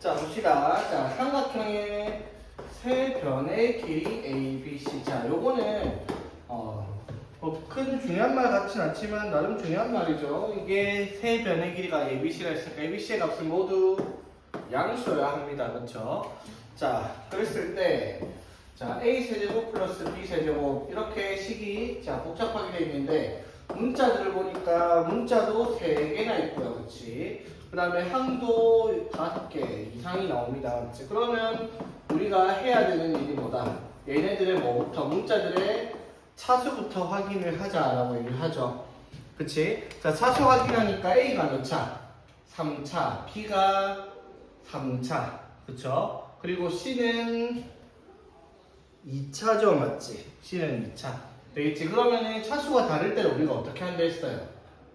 자, 봅시다. 자, 삼각형의 세 변의 길이 A, B, C. 자, 요거는 큰 중요한 말 같진 않지만 나름 중요한 말이죠. 이게 세 변의 길이가 A, B, C라 했으니까 A, B, C의 값을 모두 양수여야 합니다. 그렇죠? 자, 그랬을 때 자, A 세제곱 플러스 B 세제곱 이렇게 식이 자 복잡하게 되어 있는데 문자들을 보니까 문자도 3개나 있고요. 그렇지? 그 다음에 항도 5개 이상이 나옵니다. 그렇지? 그러면 우리가 해야 되는 일이 뭐다? 얘네들의 뭐부터 문자들의 차수부터 확인을 하자라고 얘기를 하죠. 그치? 자, 차수 확인하니까 A가 몇 차? 3차, B가 3차. 그쵸? 그리고 C는 2차죠, 맞지? C는 2차. 되겠지? 그러면은 차수가 다를 때는 우리가 어떻게 한다 했어요?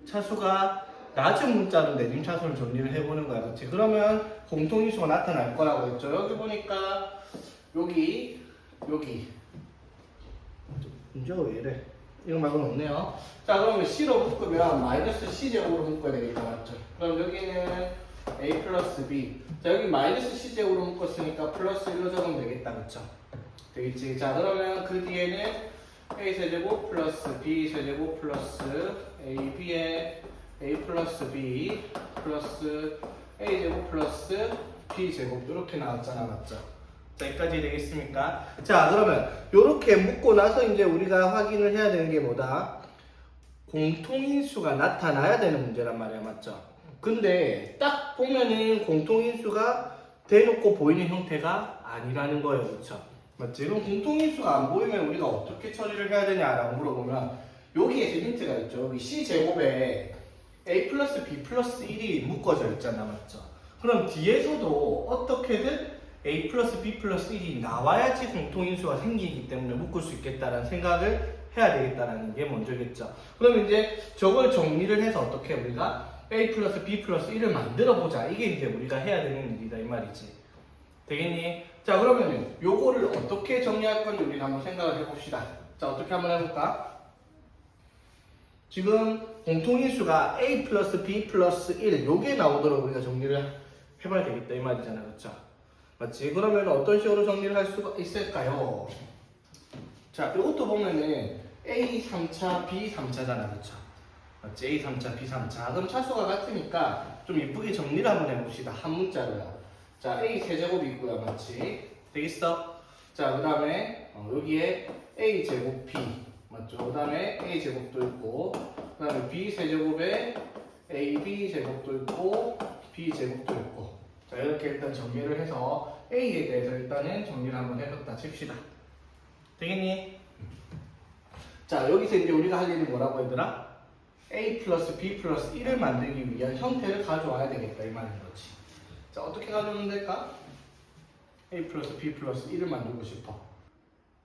차수가 낮은 문자로 내림 차수를 정리를 해보는 거야. 그치? 그러면 공통인수가 나타날 거라고 했죠. 여기 보니까 여기 문제가 왜 이래? 이거 말고는 없네요. 자, 그러면 C로 묶으면 마이너스 C제곱으로 묶어야 되겠다. 맞죠? 그럼 여기는 A 플러스 B. 자, 여기 마이너스 C제곱으로 묶었으니까 플러스 1로 적으면 되겠다. 그쵸? 되겠지? 자, 그러면 그 뒤에는 A 세제곱 플러스 B 세제곱 플러스 AB의 A 플러스 B 플러스 A 제곱 플러스 B 제곱 이렇게 나왔잖아. 맞죠? 자, 여기까지 되겠습니까? 자, 그러면 이렇게 묶고 나서 이제 우리가 확인을 해야 되는 게 뭐다? 공통인수가 나타나야 되는 문제란 말이야. 맞죠? 근데 딱 보면은 공통인수가 대놓고 보이는 형태가 아니라는 거예요. 그렇죠? 맞지? 그럼 공통인수가 안 보이면 우리가 어떻게 처리를 해야 되냐라고 물어보면 여기에 힌트가 있죠. 여기 C제곱에 A 플러스 B 플러스 1이 묶어져 있잖아. 맞죠? 그럼 뒤에서도 어떻게든 A 플러스 B 플러스 1이 나와야지 공통인수가 생기기 때문에 묶을 수 있겠다라는 생각을 해야 되겠다라는 게 먼저겠죠. 그럼 이제 저걸 정리를 해서 어떻게 우리가 A 플러스 B 플러스 1을 만들어 보자. 이게 이제 우리가 해야 되는 일이다 이 말이지. 되겠니? 자, 그러면은 요거를 어떻게 정리할 건지 우리가 한번 생각을 해봅시다. 자, 어떻게 한번 해볼까? 지금 공통인수가 A 플러스 B 플러스 1 요게 나오도록 우리가 정리를 해봐야 되겠다 이 말이잖아. 그렇죠? 맞지? 그러면 어떤 식으로 정리를 할 수가 있을까요? 자, 이것도 보면은 A 3차, B 3차잖아. 그렇죠? 맞지? A 3차, B 3차. 그럼 차수가 같으니까 좀 이쁘게 정리를 한번 해봅시다. 한 문자로요. 자, A 세제곱이 있고요. 맞지? 되겠어? 자, 그 다음에 여기에 A 제곱 B 맞죠? 그 다음에 A 제곱도 있고 그 다음에 B 세제곱에 AB 제곱도 있고 B 제곱도 있고 자, 이렇게 일단 정리를 해서 A에 대해서 일단은 정리를 한번 해봤다 칩시다. 되겠니? 자, 여기서 이제 우리가 할 일이 뭐라고 얘들아? A 플러스 B 플러스 1을 만들기 위한 형태를 가져와야 되겠다 이 말인 거지. 자, 어떻게 가져오면 될까? A 플러스 B 플러스 1을 만들고 싶어.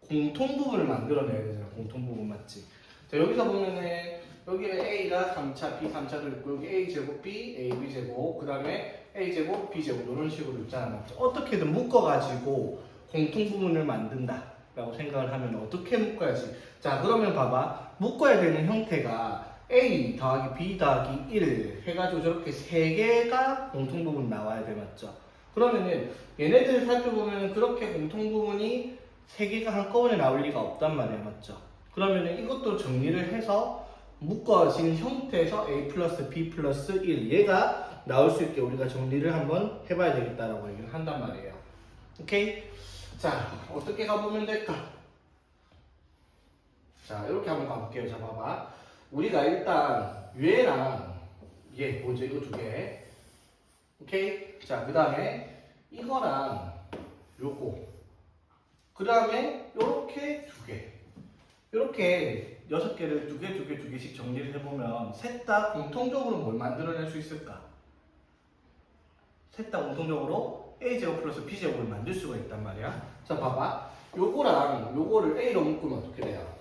공통 부분을 만들어내야 되잖아. 공통 부분 맞지? 자, 여기서 보면은 여기에 A가 3차, B 3차도 있고 여기 A 제곱 B, A B 제곱 그 다음에 A 제곱 B 제곱 이런 식으로 있잖아. 맞죠? 어떻게든 묶어가지고 공통 부분을 만든다 라고 생각을 하면 어떻게 묶어야지? 자, 그러면 봐봐. 묶어야 되는 형태가 A 더하기 B 더하기 1 해가지고 저렇게 3개가 공통부분 나와야 돼. 맞죠? 그러면은 얘네들 살펴보면 그렇게 공통부분이 3개가 한꺼번에 나올 리가 없단 말이야. 맞죠? 그러면은 이것도 정리를 해서 묶어진 형태에서 A 플러스 B 플러스 1 얘가 나올 수 있게 우리가 정리를 한번 해봐야 되겠다라고 얘기를 한단 말이에요. 오케이? 자, 어떻게 가보면 될까? 자, 이렇게 한번 가볼게요. 자, 봐봐. 우리가 일단 얘랑 얘 뭐죠? 이거 2개. 오케이? 자, 그 다음에 이거랑 요거 그 다음에 요렇게 2개 요렇게 6개를 2개씩 정리를 해보면 셋 다 공통적으로 뭘 만들어낼 수 있을까? 셋 다 공통적으로 A제곱 플러스 B제곱을 만들 수가 있단 말이야. 자, 봐봐. 요거랑 요거를 A로 묶으면 어떻게 돼요?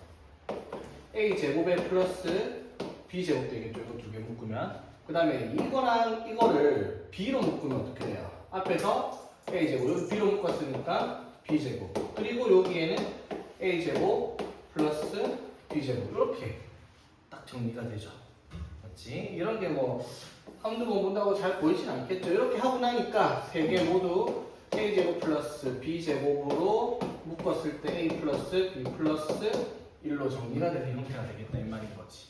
A제곱에 플러스 B제곱 되겠죠. 이거 2개 묶으면. 그 다음에 이거랑 이거를 B로 묶으면 어떻게 돼요? 앞에서 A제곱, 여기 B로 묶었으니까 B제곱. 그리고 여기에는 A제곱 플러스 B제곱. 이렇게 딱 정리가 되죠. 맞지? 이런 게 뭐 한두 번 본다고 잘 보이진 않겠죠. 이렇게 하고 나니까 세 개 모두 a제곱 플러스 b제곱으로 묶었을 때 a 플러스 b 플러스 1로 정리가 되는 형태가 되겠다 이 말인 거지.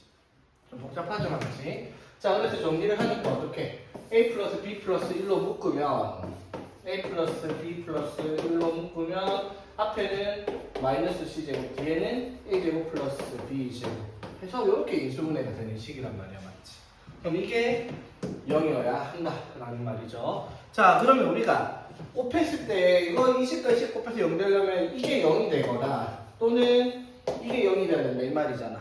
좀 복잡하죠, 맞지? 자, 그래서 정리를 하니까 어떻게? a 플러스 b 플러스 1로 묶으면 a 플러스 b 플러스 1로 묶으면 앞에는 마이너스 c제곱, 뒤에는 a제곱 플러스 b제곱 해서 이렇게 인수분해가 되는 식이란 말이야, 맞지? 그럼 이게 0이어야 한다라는 말이죠. 자, 그러면 우리가 곱했을 때 이거 20과 20 곱해서 0 되려면 이게 0이 되거나 또는 이게 0이 돼야 된다 이 말이잖아.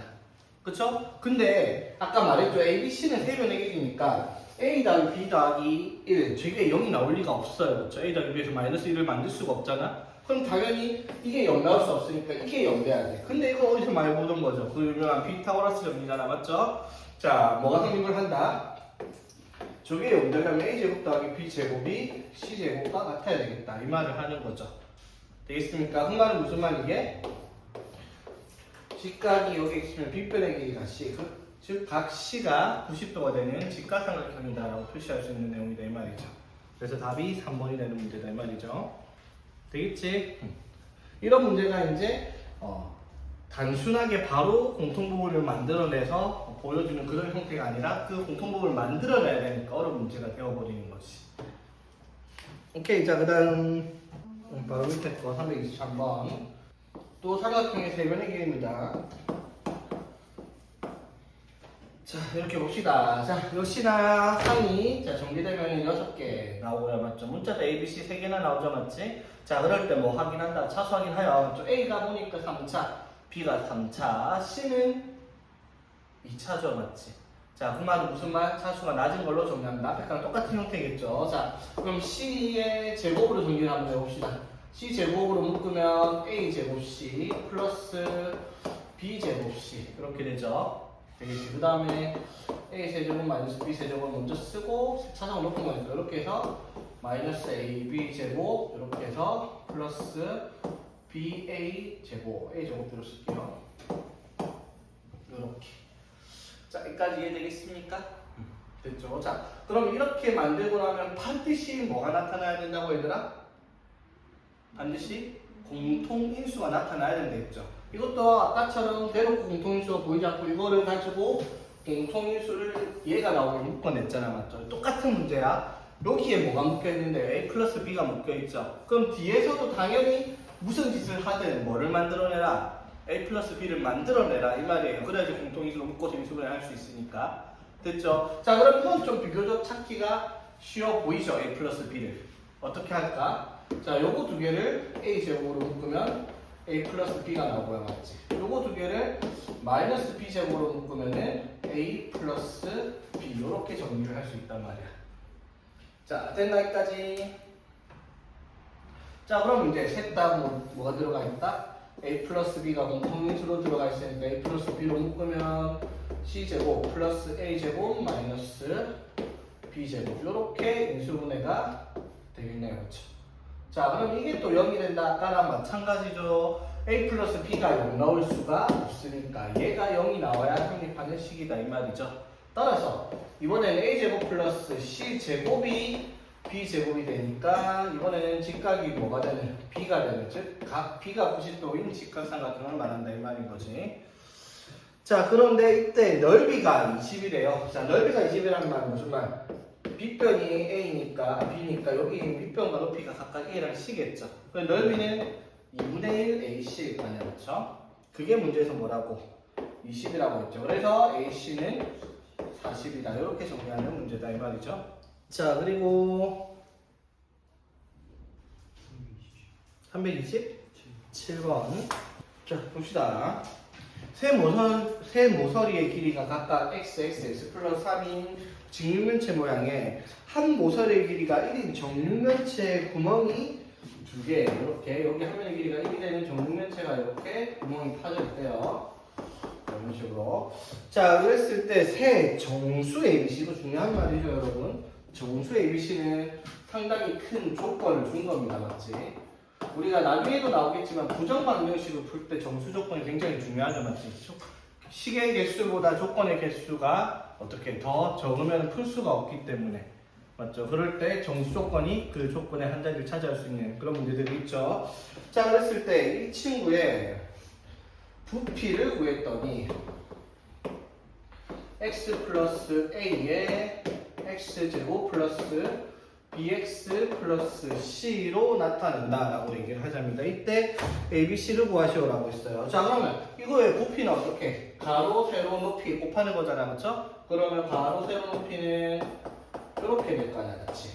그쵸? 근데 아까 말했죠. A, B, C는 세변의 1이니까 A 더하기 B 더하기 1 저게 0이 나올 리가 없어요. 그쵸? A 더하기 B에서 마이너스 1을 만들 수가 없잖아. 그럼 당연히 이게 0 나올 수 없으니까 이게 0 돼야 돼. 근데 이거 어디서 많이 보던 거죠? 그 유명한 피타고라스 정리잖아. 맞죠? 자, 뭐가 성립을 한다? 저게 0 되려면 A제곱 더하기 B제곱이 C제곱과 같아야 되겠다. 이 말을 하는 거죠. 되겠습니까? 그 말은 무슨 말이게? 직각이 여기 있으면 빗변의 길이가 C, 즉 각 C가 90도가 되는 직각삼각형이다라고 표시할 수 있는 내용이다 이 말이죠. 그래서 답이 3번이 되는 문제다 이 말이죠. 되겠지? 이런 문제가 이제 단순하게 바로 공통부분을 만들어내서 보여주는 그런 형태가 아니라 그 공통부분을 만들어내야 되니까 어려운 문제가 되어버리는 거지. 오케이, 자, 그 다음 바로 밑에 거 323번 또 삼각형의 세변의 길이입니다. 자, 이렇게 봅시다. 자, 역시나 항이 정리되면 6개 나오고요, 맞죠? 문자도 A, B, C 3개나 나오죠, 맞지? 자, 그럴 때 뭐 확인한다, 차수 확인하여, 맞죠? A가 보니까 3차, B가 3차, C는 2차죠, 맞지? 자, 그 말은 무슨 말? 차수가 낮은 걸로 정리합니다. 앞에 거랑 똑같은 형태겠죠? 자, 그럼 C의 제곱으로 정리를 한번 해봅시다. C 제곱으로 묶으면 A 제곱 C 플러스 B 제곱 C 이렇게 되죠. 되겠지. 그 다음에 A 세제곱 마이너스 B 세제곱을 먼저 쓰고 차상을 높은 거니까 이렇게 해서 마이너스 AB 제곱 이렇게 해서 플러스 BA 제곱 A 제곱대로 쓸게요. 이렇게. 자, 여기까지 이해되겠습니까? 됐죠. 자, 그럼 이렇게 만들고 나면 반드시 뭐가 나타나야 된다고 얘들아? 반드시 공통인수가 나타나야 된다했죠. 이것도 아까처럼 대놓고 공통인수가 보이지 않고 이거를 가지고 공통인수를 얘가 나오게 묶어냈잖아, 맞죠? 똑같은 문제야. 여기에 뭐가 묶여있는데 A 플러스 B가 묶여있죠. 그럼 뒤에서도 당연히 무슨 짓을 하든 뭐를 만들어내라? A 플러스 B를 만들어내라 이 말이에요. 그래야지 공통인수로 묶어서 인수분해 할 수 있으니까. 됐죠? 자, 그럼 이건 좀 비교적 찾기가 쉬워 보이죠? A 플러스 B를 어떻게 할까? 자, 요거 두 개를 A 제곱으로 묶으면 A 플러스 B가 나오고요, 맞지? 요거 두 개를 마이너스 B 제곱으로 묶으면은 A 플러스 B 요렇게 정리를 할 수 있단 말이야. 자, 됐나 여기까지? 자, 그럼 이제 셋 다 뭐가 들어가 있다? A 플러스 B가 공통인수로 들어가 있으니까 A 플러스 B로 묶으면 C 제곱 플러스 A 제곱 마이너스 B 제곱 요렇게 인수분해가 되겠네요, 그렇죠? 자, 그럼 이게 또 0이 된다. 아까랑 마찬가지죠. A 플러스 B가 0 나올 수가 없으니까 얘가 0이 나와야 성립하는 식이다 이 말이죠. 따라서 이번에는 A제곱 플러스 C제곱이 B제곱이 되니까 이번에는 직각이 뭐가 되는? B가 되는, 즉 각 B가 90도인 직각삼각형을 말한다 이 말인 거지. 자, 그런데 이때 넓이가 20이래요. 자, 넓이가 20이라는 말은 무슨 말? 빗변이 A니까 B니까 여기 빗변과 높이가 각각 A랑 C겠죠. 그래서 넓이는 2분의 1 AC일 거 아니야, 그렇죠? 그게 문제에서 뭐라고? 20이라고 했죠. 그래서 AC는 40이다. 이렇게 정리하는 문제다 이 말이죠. 자, 그리고 327번. 자, 봅시다. 세 모서리의 길이가 각각 x, x, x 플러스 3인 직육면체 모양에 한 모서리의 길이가 1인 정육면체 구멍이 2개 이렇게 여기 한 면의 길이가 1이 되는 정육면체가 이렇게 구멍이 파져 있대요. 이런 식으로. 자, 그랬을 때 세 정수 ABC도 중요한 말이죠, 여러분. 정수 ABC는 상당히 큰 조건을 준 겁니다, 맞지? 우리가 나중에도 나오겠지만 부정방정식을 풀 때 정수 조건이 굉장히 중요하죠, 맞지? 식의 개수보다 조건의 개수가 어떻게 더 적으면 풀 수가 없기 때문에 맞죠? 그럴 때 정수 조건이 그 조건의 한 자리를 차지할 수 있는 그런 문제들이 있죠. 자, 그랬을 때 이 친구의 부피를 구했더니 x 플러스 a에 x제곱 플러스 bx 플러스 c로 나타낸다 라고 얘기를 하자입니다. 이때 a, b, c를 구하시오라고 했어요. 자, 그러면 이거의 부피는 어떻게? 가로, 세로, 높이 곱하는 거잖아, 맞죠? 그러면 가로, 세로, 높이는 이렇게 될 거 아니야, 같이.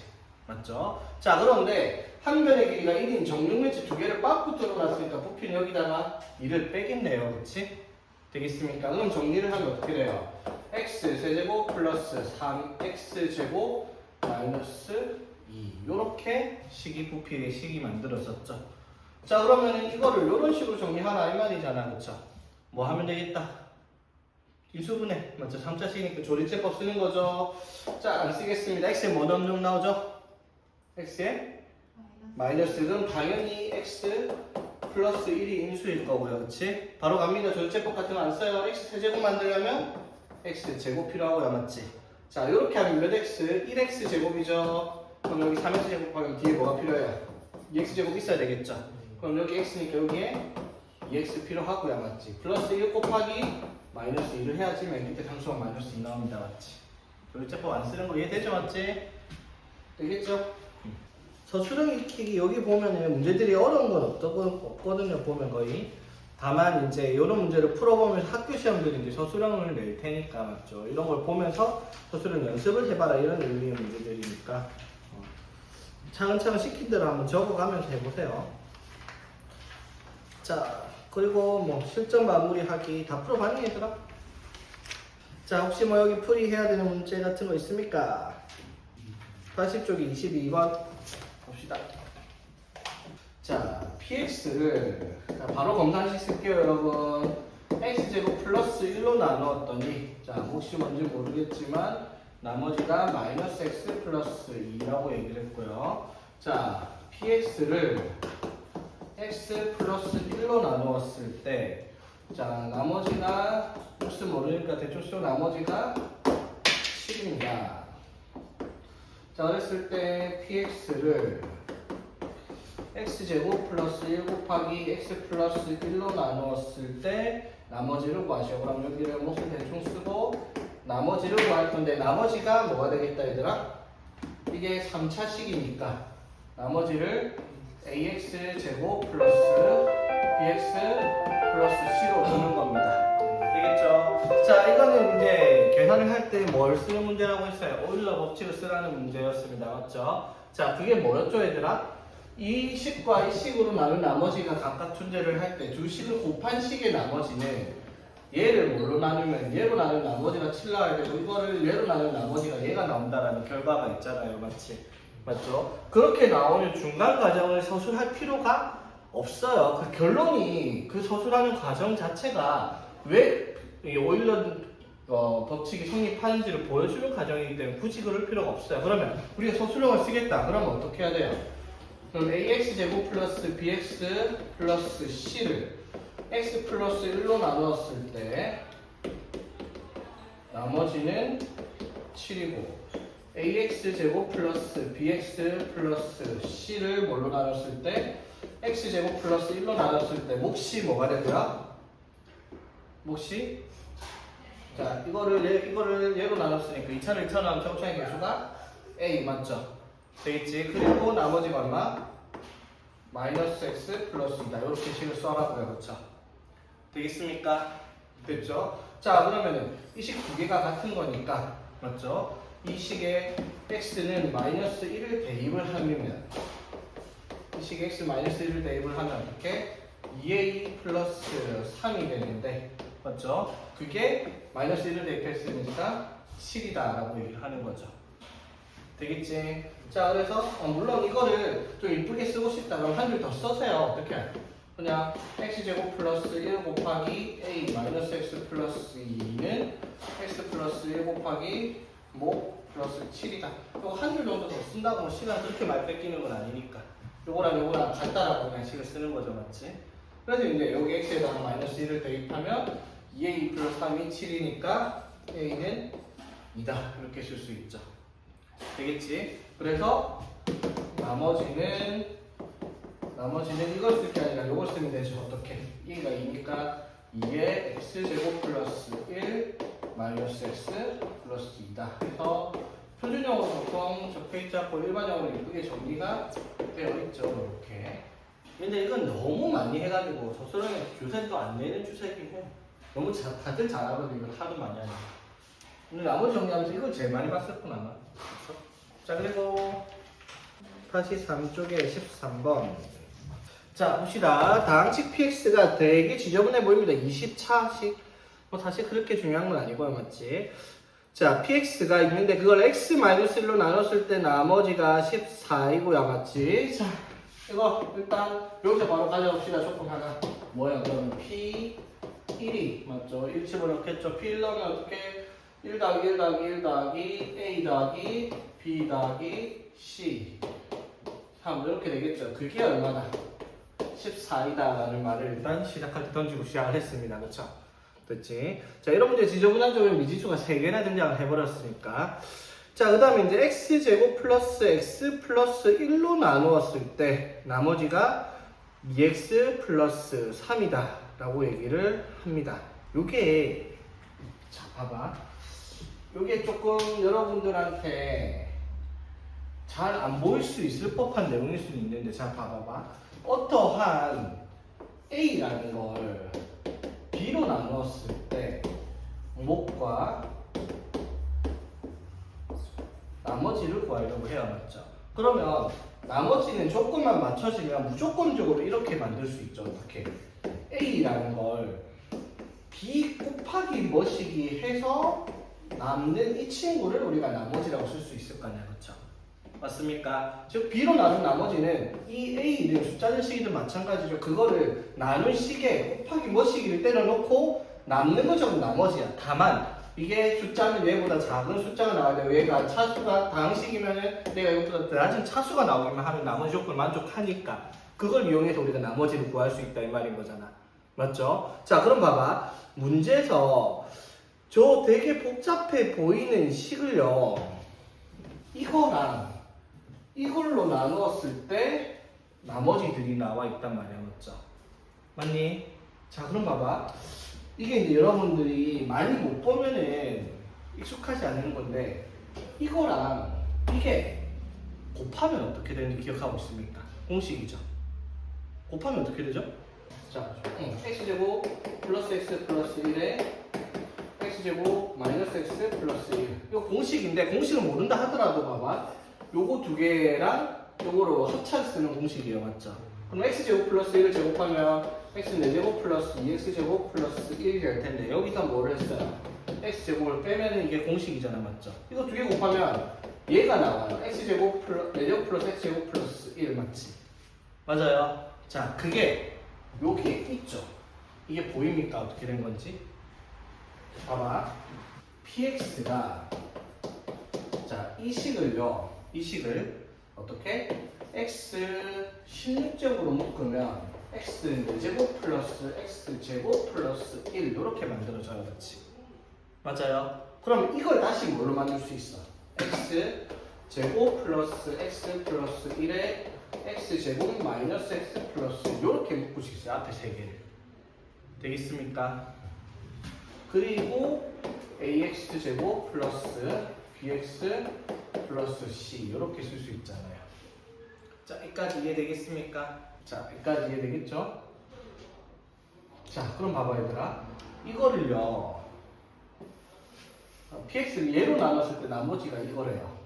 맞죠? 자, 그런데 한 변의 길이가 1인 정육면체 두 개를 빠꾸 뚫어놨으니까 부피는 여기다가 2를 빼겠네요, 그치? 되겠습니까? 그럼 정리를 하면 어떻게 돼요? x 세제곱 플러스 3x 제곱 마이너스 2 요렇게 식이 부피의 식이 만들어졌죠. 자, 그러면 이거를 이런 식으로 정리하라 이 말이잖아, 그쵸? 뭐 하면 되겠다? 인수분해 맞죠? 3차식이니까 조리제법 쓰는 거죠. 자, 안 쓰겠습니다. x에 뭐 넣으면 나오죠? x에 마이너스. 그럼 당연히 x 플러스 1이 인수일 거고요, 그치? 바로 갑니다. 조리제법 같은 거 안 써요. x 세제곱 만들려면 x 제곱 필요하고요, 맞지? 자, 이렇게 하면 몇 x? 1x 제곱이죠. 그럼 여기 3x 제곱하면 뒤에 뭐가 필요해요? 2x 제곱 있어야 되겠죠. 그럼 여기 x니까 여기에 2x 필요하고요, 맞지? 플러스 1 곱하기 마이너스 2를 해야지 맨 밑에 상수가 마이너스 2 나옵니다, 맞지? 조리제법 안 쓰는 거 이해되죠, 맞지? 되겠죠? 서술형 익히기 여기 보면은 문제들이 어려운 건 없거든요, 보면 거의. 다만 이제 이런 문제를 풀어보면서 학교 시험들이 이제 서술형을 낼 테니까 맞죠? 이런 걸 보면서 서술형 연습을 해봐라 이런 의미의 문제들이니까 차근차근 시킨 대로 한번 적어가면서 해보세요. 자, 그리고 뭐 실전 마무리하기 다 풀어봤니 얘들아? 자, 혹시 뭐 여기 풀이해야 되는 문제 같은 거 있습니까? 80쪽이 22번 봅시다. 자, px를 바로 검산식 쓸게요, 여러분. x제곱 플러스 1로 나누었더니 자, 혹시 뭔지 모르겠지만 나머지가 마이너스 x 플러스 2라고 얘기를 했고요. 자, px를 x 플러스 1로 나누었을 때 자, 나머지가 혹시 모르니까 대충 쓰고 나머지가 7입니다. 자, 그랬을 때 px를 x제곱 플러스 1 곱하기 x 플러스 1로 나누었을 때 나머지를 구하시오. 그럼 여기를 몫을 대충 쓰고 나머지를 구할 건데 나머지가 뭐가 되겠다 얘들아? 이게 3차식이니까 나머지를 ax제곱 플러스 bx 플러스 c로 두는 겁니다. 되겠죠? 자, 이거는 이제 계산을 할 때 뭘 쓰는 문제라고 했어요? 오일러 법칙을 쓰라는 문제였습니다. 맞죠? 자, 그게 뭐였죠 얘들아? 이 식과 이 식으로 나눈 나머지가 각각 존재를 할 때 두 식을 곱한 식의 나머지는 얘를 뭘로 나누면 얘로 나눈 나머지가 7 나와야 되고 이거를 얘로 나눈 나머지가 얘가 나온다라는 결과가 있잖아요. 맞지? 맞죠? 그렇게 나오는 중간 과정을 서술할 필요가 없어요. 그 결론이 그 서술하는 과정 자체가 왜 이 오일러 법칙이 성립하는지를 보여주는 과정이기 때문에 굳이 그럴 필요가 없어요. 그러면 우리가 서술형을 쓰겠다. 그러면 어떻게 해야 돼요? 그럼 ax제곱 플러스 bx 플러스 c를 x 플러스 1로 나누었을 때 나머지는 7이고 ax제곱 플러스 bx 플러스 c를 뭘로 나눴을 때 x제곱 플러스 1로 나눴을 때 몫이 뭐가 되더라? 몫이 자, 이거를 얘로 나눴으니까 2차를 2차로 나누면 최고차의 개수가 a 맞죠? 되겠지? 그리고 나머지가 얼마? 마이너스 x 플러스 2다. 이렇게 식을 써라고요. 그렇죠? 되겠습니까? 됐죠? 자, 그러면은 이 식 두 개가 같은 거니까 맞죠? 이 식에 x는 마이너스 1을 대입을 하면 이 식에 x 마이너스 1을 대입을 하면 어떻게? 2a 플러스 3이 되는데 맞죠? 그게 마이너스 1을 대입했으니까 7이다 라고 얘기를 하는 거죠. 되겠지? 자, 그래서 물론 이거를 좀 이쁘게 쓰고 싶다 그럼 한 줄 더 써세요. 어떻게? 그냥 x제곱 플러스 1 곱하기 a 마이너스 x 플러스 2는 x 플러스 1 곱하기 모 플러스 7이다. 이거 한 줄 정도 더 쓴다고 뭐 시간 그렇게 많이 뺏기는 건 아니니까 요거랑 요거랑 같다라고 그냥 식을 쓰는 거죠. 맞지? 그래서 이제 여기 x에다가 마이너스 1을 대입하면 2a 플러스 3이 7이니까 a는 2다 이렇게 쓸 수 있죠. 되겠지? 그래서 나머지는 이걸 쓸 게 아니라 이걸 쓰면 되죠. 어떻게? 2가 2니까 2에 x제곱 플러스 1 마이너스 x 플러스 2다 해서 표준형으로 보통 적혀있지 않고 일반형으로 이쁘게 정리가 되어 있죠. 이렇게. 근데 이건 너무 많이 해가지고 저서령에 교재도 안 내는 추세이긴 해. 너무 다들 잘하거든. 이걸 하도 많이 하니까. 오늘 나머지 정리하면서 이걸 제일 많이 봤었구나 아마. 그렇죠? 자, 그리고 83쪽에 13번. 자, 봅시다. 다항식 px가 되게 지저분해 보입니다. 20차식. 뭐 사실 그렇게 중요한 건 아니고요, 맞지? 자, px가 있는데 그걸 x-1로 나눴을 때 나머지가 14이고요, 맞지? 자, 이거 일단 여기서 바로 가져봅시다. 조금 하나. 뭐야, 그러면 p1이 맞죠? 1 집어넣겠죠. p1 넣으면 어떻게? 1 더하기 1 더하기 1 더하기 a 더하기 b 더하기 c 3 이렇게 되겠죠. 그게 얼마나? 14이다라는 말을 일단 시작할 때 던지고 시작을 했습니다. 그쵸? 됐지? 자, 이런 문제 지저분한 점에 미지수가 3개나 등장을 해버렸으니까. 자, 그 다음에 이제 x제곱 플러스 x 플러스 1로 나누었을 때 나머지가 2x 플러스 3이다 라고 얘기를 합니다. 요게, 자, 봐봐. 요게 조금 여러분들한테 잘 안 보일 수 있을 법한 내용일 수는 있는데, 자, 봐봐봐. 어떠한 A라는 걸 B로 나누었을 때 목과 나머지를 구하려고 해야 맞죠? 그러면 나머지는 조건만 맞춰지면 무조건적으로 이렇게 만들 수 있죠. 어떻게? A라는 걸 B 곱하기 뭐시기 해서 남는 이 친구를 우리가 나머지라고 쓸 수 있을 거 아니야, 그렇죠? 맞습니까? 즉 B로 나눈 나머지는 이 A는 숫자는 식이든 마찬가지죠. 그거를 나눈 식에 곱하기 뭐 식이를 때려놓고 남는 거 적은 나머지야. 다만 이게 숫자는 얘보다 작은 숫자가 나와야 돼요. 얘가 차수가 다항식이면은 내가 이것보다 낮은 차수가 나오기만 하면 나머지 조건을 만족하니까 그걸 이용해서 우리가 나머지를 구할 수 있다 이 말인 거잖아. 맞죠? 자, 그럼 봐봐. 문제에서 저 되게 복잡해 보이는 식을요, 이거랑 이걸로 나누었을 때 나머지들이 나와 있단 말이야, 맞죠? 맞니? 자, 그럼 봐봐. 이게 이제 여러분들이 많이 못 보면은 익숙하지 않은 건데, 이거랑 이게 곱하면 어떻게 되는지 기억하고 있습니까? 공식이죠. 곱하면 어떻게 되죠? 자, x제곱 플러스 x 플러스 1에 x제곱 마이너스 x 플러스 1. 이거 공식인데, 공식을 모른다 하더라도 봐봐. 요거 두 개랑 요거로 합차를 쓰는 공식이에요, 맞죠? 그럼 x제곱 플러스 1을 제곱하면 x는 4제곱 플러스 2x제곱 플러스 1이 될 텐데, 여기서 뭐를 했어요? x제곱을 빼면은 이게 공식이잖아, 맞죠? 이거 두 개 곱하면 얘가 나와요. x제곱 플러스 4제곱 플러스 x제곱 플러스 1, 맞지? 맞아요. 자, 그게 여기에 있죠. 이게 보입니까? 어떻게 된 건지? 봐봐. px가, 자, 이 식을 어떻게? x 16제곱으로 묶으면 x는 4제곱 플러스 x제곱 플러스 1 이렇게 만들어져요, 그렇지? 맞아요. 그럼 이걸 다시 뭘로 만들 수 있어? x제곱 플러스 x 플러스 1에 x제곱 마이너스 x 플러스 이렇게 묶을 수 있어요. 앞에 세 개를. 되겠습니까? 그리고 ax제곱 플러스 bx 플러스 c 이렇게 쓸 수 있잖아요. 자, 여기까지 이해되겠습니까? 자, 여기까지 이해되겠죠? 자, 그럼 봐봐 얘들아. 이거를요, px를 얘로 나눴을 때 나머지가 이거래요.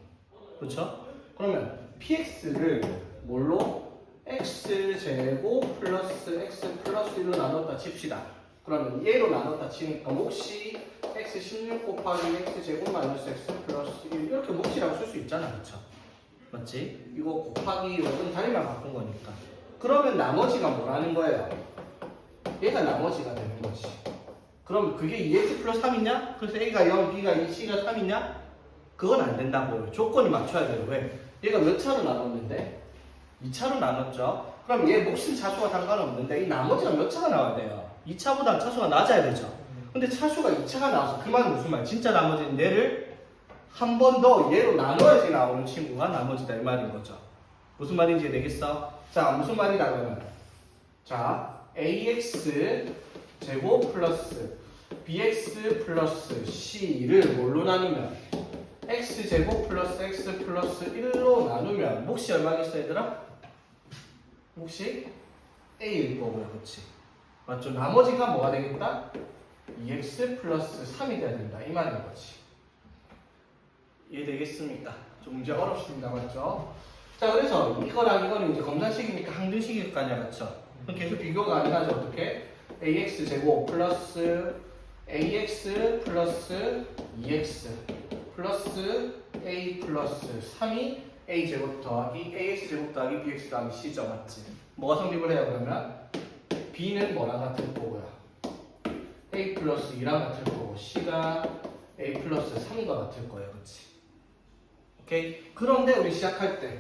그렇죠? 그러면 px를 뭘로? x제곱 플러스 x 플러스 1로 나눴다 칩시다. 그러면 얘로 나눴다 치니까 몫이 x 16 곱하기 x제곱 마이너스 x 플러스 1 이렇게 몫이라고 쓸 수 있잖아, 그쵸? 맞지? 이거 곱하기 이건 단위만 바꾼 거니까. 그러면 나머지가 뭐라는 거예요? 얘가 나머지가 되는 거지. 그럼 그게 2x 플러스 3이냐? 그래서 a가 0, b가 2, c가 3이냐? 그건 안 된다고요. 조건이 맞춰야 돼요. 왜? 얘가 몇 차로 나눴는데? 2차로 나눴죠? 그럼 얘 몫은 차수가 상관없는데 이 나머지가 몇 차가 나와야 돼요? 2차보다 차수가 낮아야 되죠? 근데 차수가 2차가 나와서 그 말은 무슨 말? 진짜 나머지는 얘를 한 번 더 얘로 나눠야지 나오는 친구가 나머지다 이 말인 거죠. 무슨 말인지 되겠어? 자, 무슨 말이다 그러면? 자, ax 제곱 플러스 bx 플러스 c를 뭘로 나누면 x 제곱 플러스 x 플러스 1로 나누면 몫이 얼마겠어 얘들아? 몫이 a일 거고요. 그렇지? 맞죠? 나머지가 뭐가 되겠다? 2x 플러스 3이 돼야 된다 이 말인 거지. 이해되겠습니까? 좀 문제 어렵습니다. 맞죠? 자, 그래서 이거랑 이거는 이제 검산식이니까 항등식일 거 아니야. 맞죠? 그럼 계속 비교가 가능하죠. 어떻게? ax 제곱 플러스 ax 플러스 2x 플러스 a 플러스 3이 a 제곱 더하기 ax 제곱 더하기 bx 더하기 c죠. 맞지? 뭐가 성립을 해요 그러면? b는 뭐랑 같을 거고요? a 플러스 2랑 같을 거고 c가 a 플러스 3과 같을 거예요. 그치? 오케이? 그런데 우리 시작할 때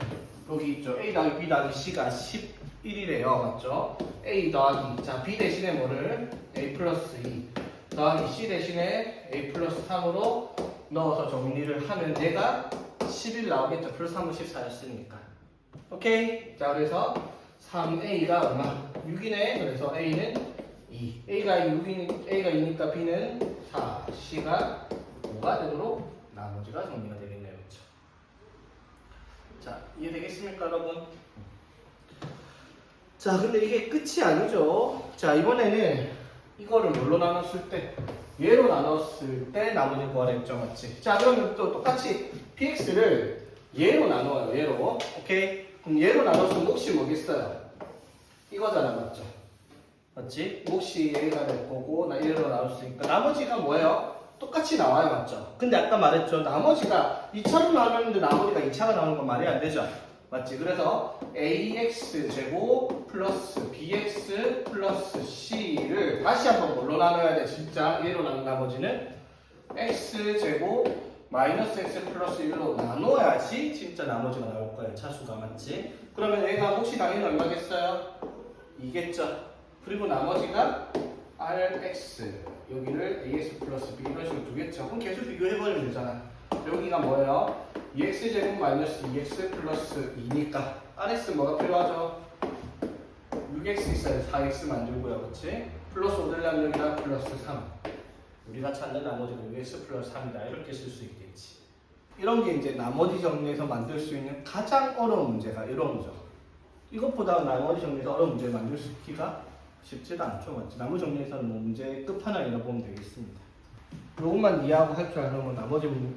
여기 있죠. a 더하기 b 더하기 c가 11이래요. 맞죠? a 더하기 자 b 대신에 뭐를 a 플러스 2 더하기 c 대신에 a 플러스 3으로 넣어서 정리를 하면 얘가 11 나오겠죠. 플러스 3은 14였으니까. 오케이? 자 그래서 3a가 얼마? 6이네. 그래서 a는 2. a가 2니까 b는 4, c가 5가 되도록 나머지가 정리가 되겠네요. 그렇죠? 자, 이해되겠습니까, 여러분? 자, 근데 이게 끝이 아니죠. 자, 이번에는 이거를 뭘로 나눴을 때? 얘로 나눴을 때 나머지 구하랬죠, 맞지? 자, 그러면 또 똑같이 px를 얘로 나눠요, 얘로. 오케이? 그럼 얘로 나눴으면 몫이 뭐겠어요? 이거잖아, 맞죠? 맞지? 몫이 얘가 될 거고, 얘로 나눴으니까. 나머지가 뭐예요? 똑같이 나와요, 맞죠? 근데 아까 말했죠. 나머지가 2차로 나눴는데 나머지가 2차가 나오는 건 말이 안 되죠? 맞지? 그래서 ax 제곱 플러스 bx 플러스 c를 다시 한번 뭘로 나눠야 돼? 진짜 얘로 나눈 나머지는 x 제곱 마이너스 x 플러스 1로 나눠야지 진짜 나머지가 나올 거예요. 차수가. 맞지? 그러면 얘가 몫이 당연히 얼마겠어요? 2겠죠? 그리고 나머지가 rx 여기를 ax 플러스 b 이런 식으로 두겠죠. 그럼 계속 비교해버리면 되잖아. 여기가 뭐예요? 2x 제곱 마이너스 2x 플러스 2니까 rx 뭐가 필요하죠? 6x 있어야 4x 만들고요. 그치? 플러스 5 되려면 여기다 플러스 3 우리가 찾는 나머지가 6x 플러스 3이다 이렇게 쓸 수 있겠지. 이런 게 이제 나머지 정리해서 만들 수 있는 가장 어려운 문제가 이런 거죠. 이것보다 나머지 정리해서 어려운 문제를 만들 수 있기가 쉽지도 않죠. 맞지? 나머지 정리해서는 뭐 문제의 끝판왕이라고 보면 되겠습니다. 요것만 이해하고 할 줄 알면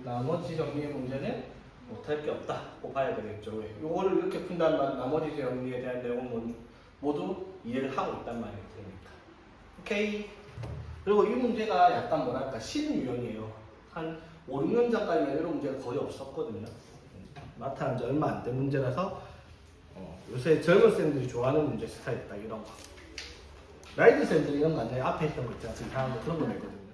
나머지 정리의 문제는 못할 게 없다고 봐야 되겠죠. 왜? 요거를 이렇게 푼다는 말은 나머지 정리에 대한 내용은 모두 이해를 하고 있단 말이 되니까. 오케이. 그리고 이 문제가 약간 뭐랄까 신유형이에요. 한 5, 6년 전까지는 이런 문제가 거의 없었거든요. 나타난 지 얼마 안 된 문제라서 요새 젊은 쌤들이 좋아하는 문제 스타일이다 이런 거. 라이드 쌤들이 이런 거 아니에요. 앞에 있던 거 있잖아. 이상한 거 그런 거 내거든요.